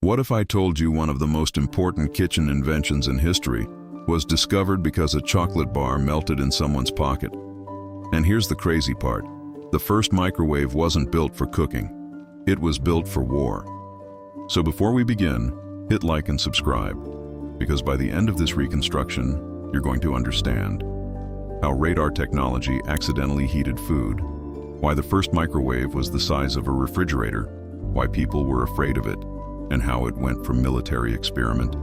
What if I told you one of the most important kitchen inventions in history was discovered because a chocolate bar melted in someone's pocket? And here's the crazy part. The first microwave wasn't built for cooking. It was built for war. So before we begin, hit like and subscribe, because by the end of this reconstruction, you're going to understand how radar technology accidentally heated food, why the first microwave was the size of a refrigerator, why people were afraid of it, and how it went from military experiment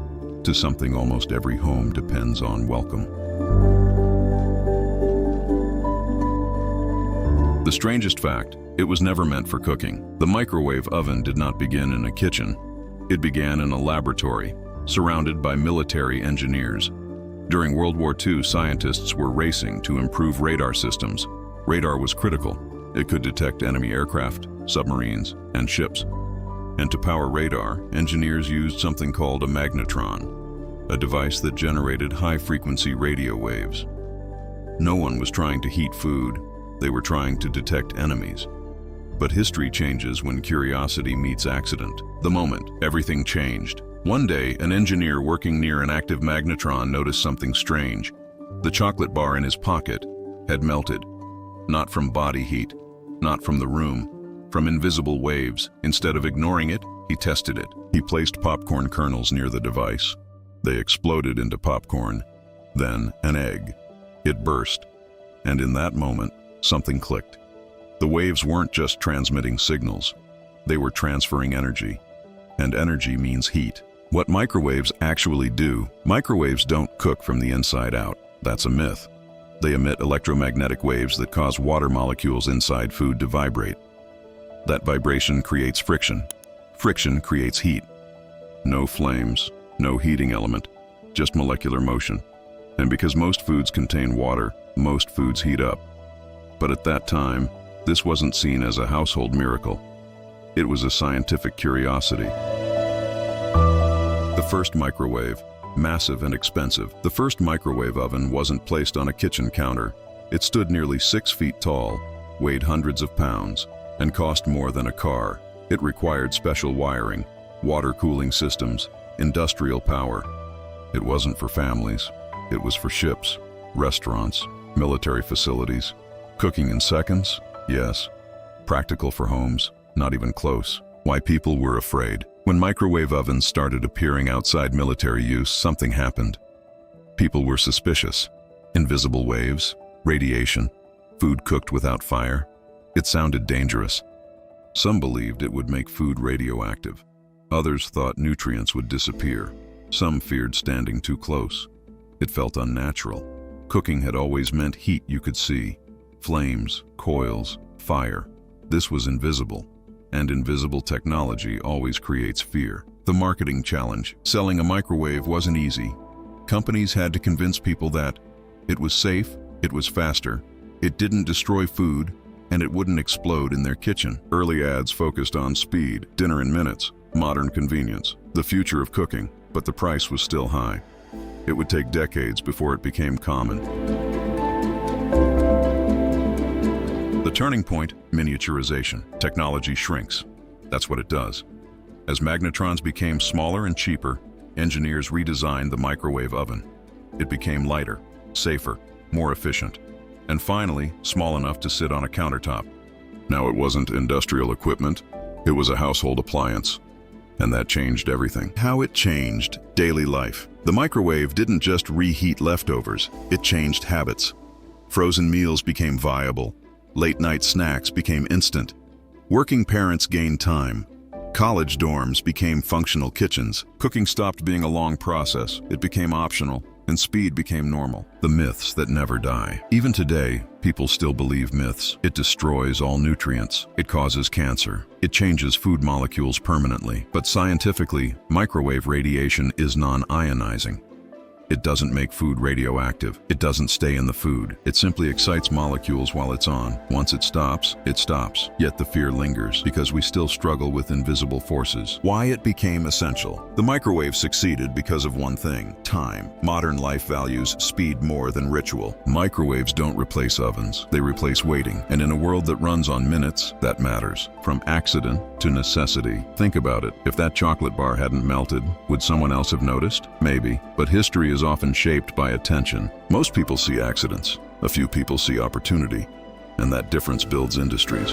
to something almost every home depends on. Welcome. The strangest fact, it was never meant for cooking. The microwave oven did not begin in a kitchen. It began in a laboratory, surrounded by military engineers. During World War II, scientists were racing to improve radar systems. Radar was critical. It could detect enemy aircraft, submarines, and ships. And to power radar, engineers used something called a magnetron, a device that generated high-frequency radio waves. No one was trying to heat food. They were trying to detect enemies. But history changes when curiosity meets accident. The moment everything changed. One day, an engineer working near an active magnetron noticed something strange. The chocolate bar in his pocket had melted. Not from body heat, not from the room, from invisible waves. Instead of ignoring it, he tested it. He placed popcorn kernels near the device. They exploded into popcorn, then an egg. It burst, and in that moment, something clicked. The waves weren't just transmitting signals. They were transferring energy, and energy means heat. What microwaves actually do, microwaves don't cook from the inside out. That's a myth. They emit electromagnetic waves that cause water molecules inside food to vibrate. That vibration creates friction. Friction creates heat. No flames, no heating element, just molecular motion. And because most foods contain water, most foods heat up. But at that time, this wasn't seen as a household miracle. It was a scientific curiosity. The first microwave, massive and expensive. The first microwave oven wasn't placed on a kitchen counter. It stood nearly 6 feet tall, weighed hundreds of pounds, and cost more than a car. It required special wiring, water cooling systems, industrial power. It wasn't for families. It was for ships, restaurants, military facilities. Cooking in seconds? Yes. Practical for homes? Not even close. Why people were afraid. When microwave ovens started appearing outside military use, something happened. People were suspicious. Invisible waves, radiation, food cooked without fire. It sounded dangerous. Some believed it would make food radioactive. Others thought nutrients would disappear. Some feared standing too close. It felt unnatural. Cooking had always meant heat you could see. Flames, coils, fire. This was invisible. And invisible technology always creates fear. The marketing challenge. Selling a microwave wasn't easy. Companies had to convince people that it was safe, it was faster, it didn't destroy food, and it wouldn't explode in their kitchen. Early ads focused on speed, dinner in minutes, modern convenience, the future of cooking, but the price was still high. It would take decades before it became common. The turning point, miniaturization. Technology shrinks. That's what it does. As magnetrons became smaller and cheaper, engineers redesigned the microwave oven. It became lighter, safer, more efficient, and finally, small enough to sit on a countertop. Now it wasn't industrial equipment, it was a household appliance. And that changed everything. How it changed daily life. The microwave didn't just reheat leftovers, it changed habits. Frozen meals became viable. Late-night snacks became instant. Working parents gained time. College dorms became functional kitchens. Cooking stopped being a long process. It became optional, and speed became normal. The myths that never die. Even today, people still believe myths. It destroys all nutrients. It causes cancer. It changes food molecules permanently. But scientifically, microwave radiation is non-ionizing. It doesn't make food radioactive. It doesn't stay in the food. It simply excites molecules while it's on. Once it stops, it stops. Yet the fear lingers because we still struggle with invisible forces. Why it became essential. The microwave succeeded because of one thing: time. Modern life values speed more than ritual. Microwaves don't replace ovens. They replace waiting. And in a world that runs on minutes, that matters. From accident to necessity. Think about it. If that chocolate bar hadn't melted, would someone else have noticed? Maybe. But history is often shaped by attention. Most people see accidents. A few people see opportunity. And that difference builds industries.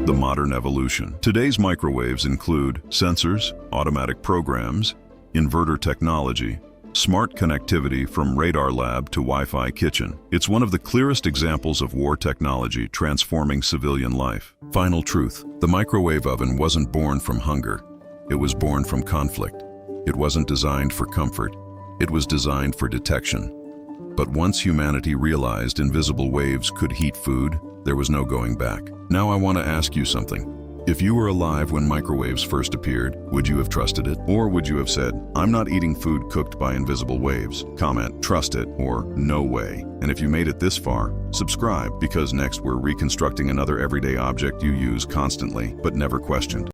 The modern evolution. Today's microwaves include sensors, automatic programs, inverter technology, smart connectivity from radar lab to Wi-Fi kitchen. It's one of the clearest examples of war technology transforming civilian life. Final truth: the microwave oven wasn't born from hunger. It was born from conflict. It wasn't designed for comfort. It was designed for detection. But once humanity realized invisible waves could heat food, there was no going back. Now I want to ask you something. If you were alive when microwaves first appeared, would you have trusted it? Or would you have said, "I'm not eating food cooked by invisible waves"? Comment, "Trust it," or "No way." And if you made it this far, subscribe, because next we're reconstructing another everyday object you use constantly but never questioned.